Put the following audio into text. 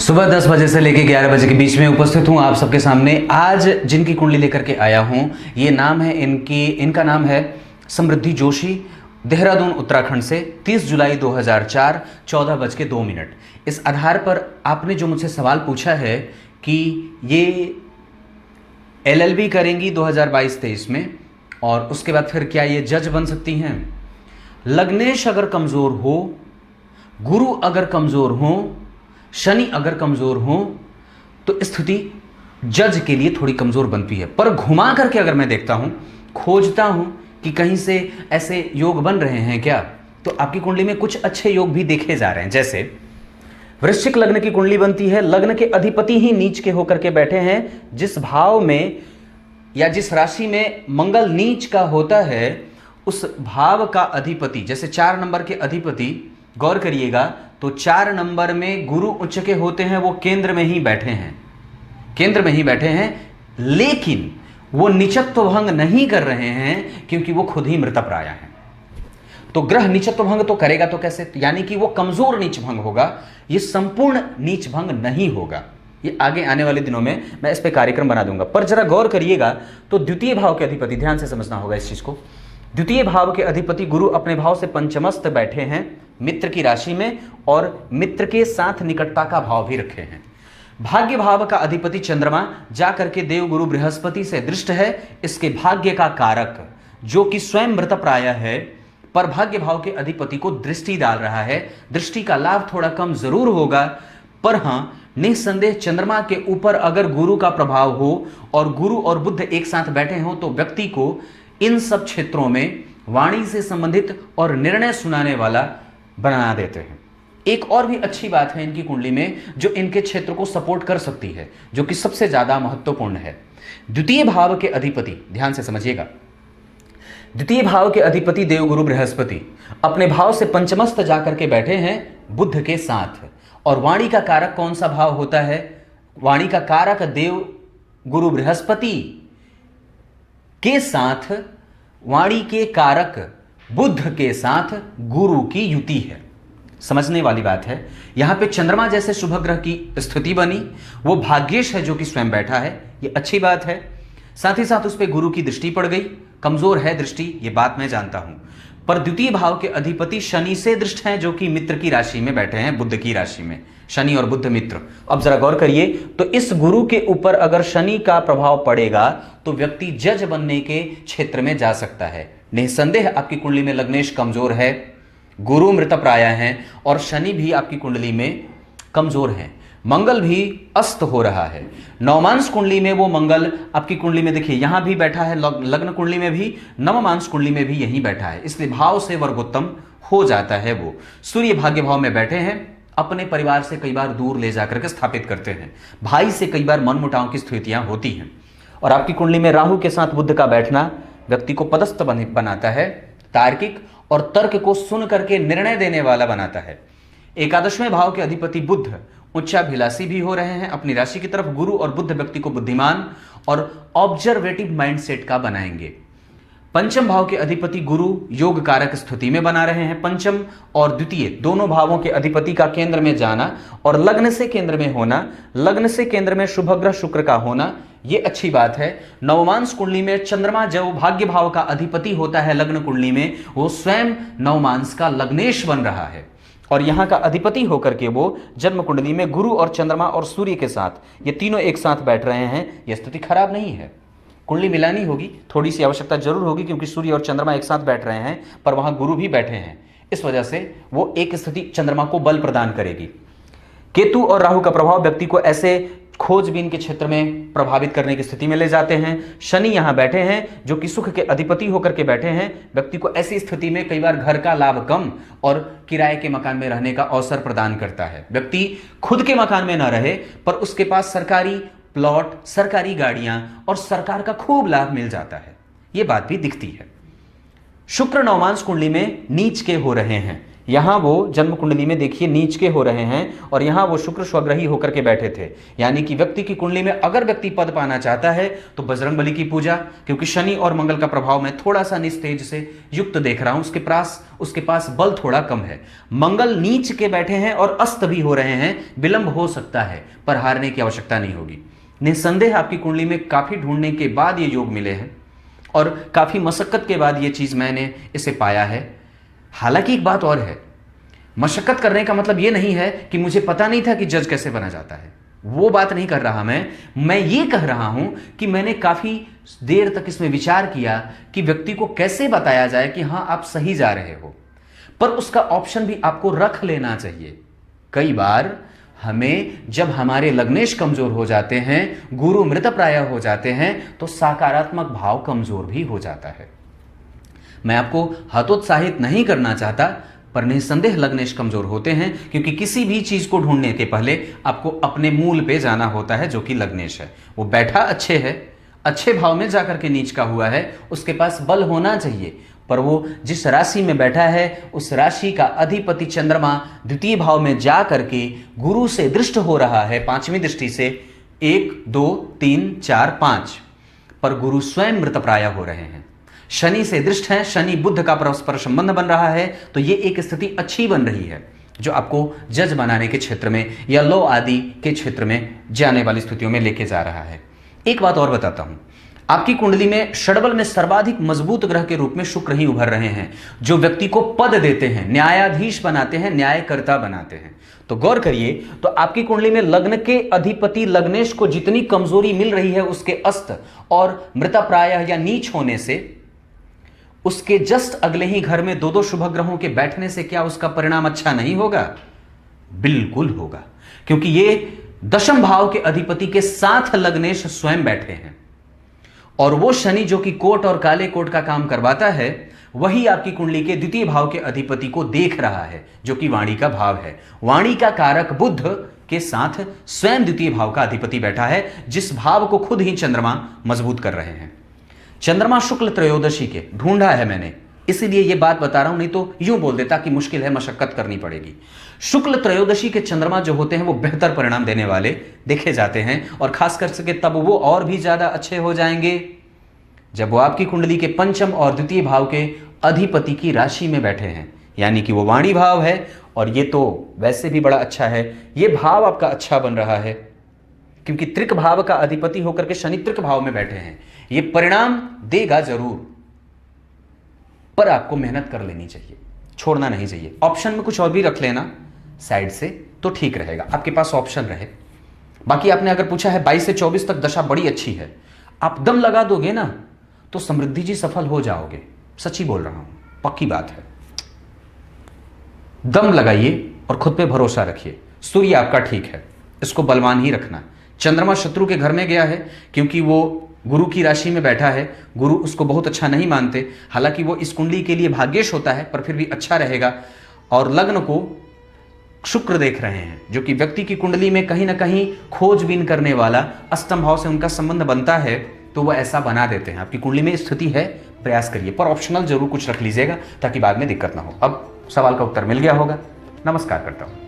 सुबह 10 बजे से लेकर 11 बजे के बीच में उपस्थित हूं आप सबके सामने। आज जिनकी कुंडली लेकर के आया हूं, ये नाम है इनका नाम है समृद्धि जोशी, देहरादून उत्तराखंड से, 30 जुलाई 2004, 14:02। इस आधार पर आपने जो मुझसे सवाल पूछा है कि ये LLB करेंगी 2022-23 में और उसके बाद फिर क्या ये जज बन सकती हैं। लग्नेश अगर कमज़ोर हो, गुरु अगर कमज़ोर हो, शनि अगर कमज़ोर हो तो स्थिति जज के लिए थोड़ी कमज़ोर बनती है। पर घुमा करके अगर मैं देखता हूं, खोजता हूं कि कहीं से ऐसे योग बन रहे हैं क्या, तो आपकी कुंडली में कुछ अच्छे योग भी देखे जा रहे हैं। जैसे वृश्चिक लग्न की कुंडली बनती है, लग्न के अधिपति ही नीच के होकर के बैठे हैं। जिस भाव में या जिस राशि में मंगल नीच का होता है, उस भाव का अधिपति, जैसे 4 नंबर के अधिपति, गौर करिएगा तो 4 नंबर में गुरु उच्च के होते हैं, वो केंद्र में ही बैठे हैं, केंद्र में ही बैठे हैं, लेकिन वो नीचत्व भंग नहीं कर रहे हैं क्योंकि वो खुद ही मृतप्राय हैं। तो ग्रह नीचत्व भंग तो करेगा तो कैसे, यानी कि वो कमजोर नीच भंग होगा, ये संपूर्ण नीच भंग नहीं होगा। ये आगे आने वाले दिनों में मैं इस पे कार्यक्रम बना दूंगा। पर जरा गौर करिएगा तो द्वितीय भाव के अधिपति, ध्यान से समझना होगा इस चीज को, द्वितीय भाव के अधिपति गुरु अपने भाव से पंचमस्त बैठे हैं मित्र की राशि में, और मित्र के साथ निकटता का भाव भी रखे हैं। भाग्य भाव का अधिपति चंद्रमा जाकर के देव गुरु बृहस्पति से दृष्ट है। इसके भाग्य का कारक जो कि स्वयं मृतप्राय है, पर भाग्य भाव के अधिपति को दृष्टि डाल रहा है। दृष्टि का लाभ थोड़ा कम जरूर होगा, पर हां निसंदेह चंद्रमा के ऊपर अगर गुरु का प्रभाव हो और गुरु और बुध एक साथ बैठे हो तो व्यक्ति को इन सब क्षेत्रों में वाणी से संबंधित और निर्णय सुनाने वाला बना देते हैं। एक और भी अच्छी बात है इनकी कुंडली में जो इनके क्षेत्र को सपोर्ट कर सकती है, जो कि सबसे ज्यादा महत्वपूर्ण है। द्वितीय भाव के अधिपति, ध्यान से समझिएगा, द्वितीय भाव के अधिपति देवगुरु बृहस्पति अपने भाव से पंचमस्त जाकर के बैठे हैं बुध के साथ। और वाणी का कारक कौन सा भाव होता है? वाणी का कारक देव गुरु बृहस्पति के साथ वाणी के कारक बुध के साथ गुरु की युति है। समझने वाली बात है। यहां पे चंद्रमा जैसे शुभ ग्रह की स्थिति बनी, वो भाग्येश है जो कि स्वयं बैठा है, ये अच्छी बात है। साथ ही साथ उस पर गुरु की दृष्टि पड़ गई, कमजोर है दृष्टि, ये बात मैं जानता हूं, पर द्वितीय भाव के अधिपति शनि से दृष्ट हैं जो कि मित्र की राशि में बैठे हैं, बुध की राशि में, शनि और बुध मित्र। अब जरा गौर करिए तो इस गुरु के ऊपर अगर शनि का प्रभाव पड़ेगा तो व्यक्ति जज बनने के क्षेत्र में जा सकता है। निसंदेह आपकी कुंडली में लग्नेश कमजोर है, गुरु मृतप्राय हैं और शनि भी आपकी कुंडली में कमजोर हैं। मंगल भी अस्त हो रहा है। नवमांश कुंडली में वो मंगल आपकी कुंडली में देखिए यहां भी बैठा है, लग्न कुंडली में भी, नवमांश कुंडली में भी यहीं बैठा है, इसलिए भाव से वर्गोत्तम हो जाता है। वो सूर्य भाग्य भाव में बैठे हैं, अपने परिवार से कई बार दूर ले जाकर के स्थापित करते हैं, भाई से कई बार मनमुटाव की स्थितियां होती हैं। और आपकी कुंडली में राहु के साथ बुध का बैठना व्यक्ति को पदस्थ बनाता है, तार्किक और तर्क को सुन करके निर्णय देने वाला बनाता है। एकादशवें भाव के अधिपति बुध उच्चाभिलाषी भी हो रहे हैं अपनी राशि की तरफ। गुरु और बुध व्यक्ति को बुद्धिमान और ऑब्जर्वेटिव माइंडसेट का बनाएंगे। पंचम भाव के अधिपति गुरु योग कारक स्थिति में बना रहे हैं। पंचम और द्वितीय दोनों भावों के अधिपति का केंद्र में जाना और लग्न से केंद्र में होना, लग्न से केंद्र में शुभ ग्रह शुक्र का होना, ये अच्छी बात है। नवमांश कुंडली में चंद्रमा जो भाग्य भाव का अधिपति होता है लग्न कुंडली में, वो स्वयं नवमांश का लग्नेश बन रहा है और यहां का अधिपति होकर के वो जन्म कुंडली में गुरु और चंद्रमा और सूर्य के साथ ये तीनों एक साथ बैठ रहे हैं। यह स्थिति खराब नहीं है, कुंडली मिलानी होगी, थोड़ी सी आवश्यकता जरूर होगी क्योंकि सूर्य और चंद्रमा एक साथ बैठ रहे हैं, पर वहां गुरु भी बैठे हैं, इस वजह से वो एक स्थिति चंद्रमा को बल प्रदान करेगी। केतु और राहु का प्रभाव व्यक्ति को ऐसे खोजबीन के क्षेत्र में प्रभावित करने की स्थिति में ले जाते हैं। शनि यहां बैठे हैं जो कि सुख के अधिपति होकर के बैठे हैं, व्यक्ति को ऐसी स्थिति में कई बार घर का लाभ कम और किराए के मकान में रहने का अवसर प्रदान करता है। व्यक्ति खुद के मकान में ना रहे पर उसके पास सरकारी प्लॉट, सरकारी गाड़ियां और सरकार का खूब लाभ मिल जाता है, यह बात भी दिखती है। शुक्र नवमांश कुंडली में नीच के हो रहे हैं, यहाँ वो जन्म कुंडली में देखिए नीच के हो रहे हैं और यहाँ वो शुक्र स्वग्रही होकर के बैठे थे। यानी कि व्यक्ति की कुंडली में अगर व्यक्ति पद पाना चाहता है तो बजरंग बली की पूजा, क्योंकि शनि और मंगल का प्रभाव मैं थोड़ा सा निस्तेज से युक्त देख रहा हूं, उसके पास बल थोड़ा कम है। मंगल नीच के बैठे हैं और अस्त भी हो रहे हैं, विलंब हो सकता है पर हारने की आवश्यकता नहीं होगी। निस्संदेह आपकी कुंडली में काफी ढूंढने के बाद ये योग मिले हैं और काफी मशक्कत के बाद ये चीज मैंने इसे पाया है। हालांकि एक बात और है, मशक्कत करने का मतलब यह नहीं है कि मुझे पता नहीं था कि जज कैसे बना जाता है, वो बात नहीं कर रहा मैं ये कह रहा हूं कि मैंने काफी देर तक इसमें विचार किया कि व्यक्ति को कैसे बताया जाए कि हां आप सही जा रहे हो, पर उसका ऑप्शन भी आपको रख लेना चाहिए। कई बार हमें जब हमारे लग्नेश कमजोर हो जाते हैं, गुरु मृतप्राय हो जाते हैं, तो सकारात्मक भाव कमजोर भी हो जाता है। मैं आपको हतोत्साहित नहीं करना चाहता, पर निस्संदेह लग्नेश कमजोर होते हैं, क्योंकि किसी भी चीज को ढूंढने के पहले आपको अपने मूल पे जाना होता है, जो कि लग्नेश है। वो बैठा अच्छे है, अच्छे भाव में जाकर के नीच का हुआ है, उसके पास बल होना चाहिए, पर वो जिस राशि में बैठा है उस राशि का अधिपति चंद्रमा द्वितीय भाव में जा करके गुरु से दृष्ट हो रहा है, पांचवी दृष्टि से, 1 2 3 4 5, पर गुरु स्वयं मृतप्राय हो रहे हैं। शनि से दृष्ट है, शनि बुध का परस्पर संबंध बन रहा है, तो ये एक स्थिति अच्छी बन रही है जो आपको जज बनाने के क्षेत्र में या लॉ आदि के क्षेत्र में जाने वाली स्थितियों में लेके जा रहा है। एक बात और बताता हूं, आपकी कुंडली में षडबल में सर्वाधिक मजबूत ग्रह के रूप में शुक्र ही उभर रहे हैं, जो व्यक्ति को पद देते हैं, न्यायाधीश बनाते हैं, न्यायकर्ता बनाते हैं। तो गौर करिए, तो आपकी कुंडली में लग्न के अधिपति लग्नेश को जितनी कमजोरी मिल रही है उसके अस्त और मृतप्राय या नीच होने से, उसके जस्ट अगले ही घर में 2 शुभ ग्रहों के बैठने से क्या उसका परिणाम अच्छा नहीं होगा? बिल्कुल होगा, क्योंकि ये दशम भाव के अधिपति के साथ लग्नेश स्वयं बैठे हैं और वो शनि जो कि कोट और काले कोट का काम करवाता है, वही आपकी कुंडली के द्वितीय भाव के अधिपति को देख रहा है, जो कि वाणी का भाव है। वाणी का कारक बुध के साथ स्वयं द्वितीय भाव का अधिपति बैठा है, जिस भाव को खुद ही चंद्रमा मजबूत कर रहे हैं। चंद्रमा शुक्ल त्रयोदशी के ढूंढा है मैंने, इसीलिए यह बात बता रहा हूं, नहीं तो यूं बोल देता कि मुश्किल है, मशक्कत करनी पड़ेगी। शुक्ल त्रयोदशी के चंद्रमा जो होते हैं वो बेहतर परिणाम देने वाले देखे जाते हैं, और खास कर सके तब वो और भी ज्यादा अच्छे हो जाएंगे जब वो आपकी कुंडली के पंचम और द्वितीय भाव के अधिपति की राशि में बैठे हैं, यानी कि वो वाणी भाव है। और ये तो वैसे भी बड़ा अच्छा है, ये भाव आपका अच्छा बन रहा है, क्योंकि त्रिक भाव का अधिपति होकर के शनि त्रिक भाव में बैठे हैं। ये परिणाम देगा जरूर, पर आपको मेहनत कर लेनी चाहिए, छोड़ना नहीं चाहिए। ऑप्शन में कुछ और भी रख लेना साइड से तो ठीक रहेगा, आपके पास ऑप्शन रहे। बाकी आपने अगर पूछा है 22 से 24 तक दशा बड़ी अच्छी है, आप दम लगा दोगे ना तो समृद्धि जी सफल हो जाओगे, सच्ची बोल रहा हूं, पक्की बात है। दम लगाइए और खुद पे भरोसा रखिए। सूर्य आपका ठीक है, इसको बलवान ही रखना। चंद्रमा शत्रु के घर में गया है, क्योंकि वो गुरु की राशि में बैठा है, गुरु उसको बहुत अच्छा नहीं मानते, हालांकि वो इस कुंडली के लिए भाग्येश होता है, पर फिर भी अच्छा रहेगा। और लग्न को शुक्र देख रहे हैं, जो कि व्यक्ति की कुंडली में कहीं ना कहीं खोजबीन करने वाला, अष्टम भाव से उनका संबंध बनता है, तो वो ऐसा बना देते हैं। आपकी कुंडली में स्थिति है, प्रयास करिए, पर ऑप्शनल जरूर कुछ रख लीजिएगा ताकि बाद में दिक्कत ना हो। अब सवाल का उत्तर मिल गया होगा। नमस्कार करता हूं।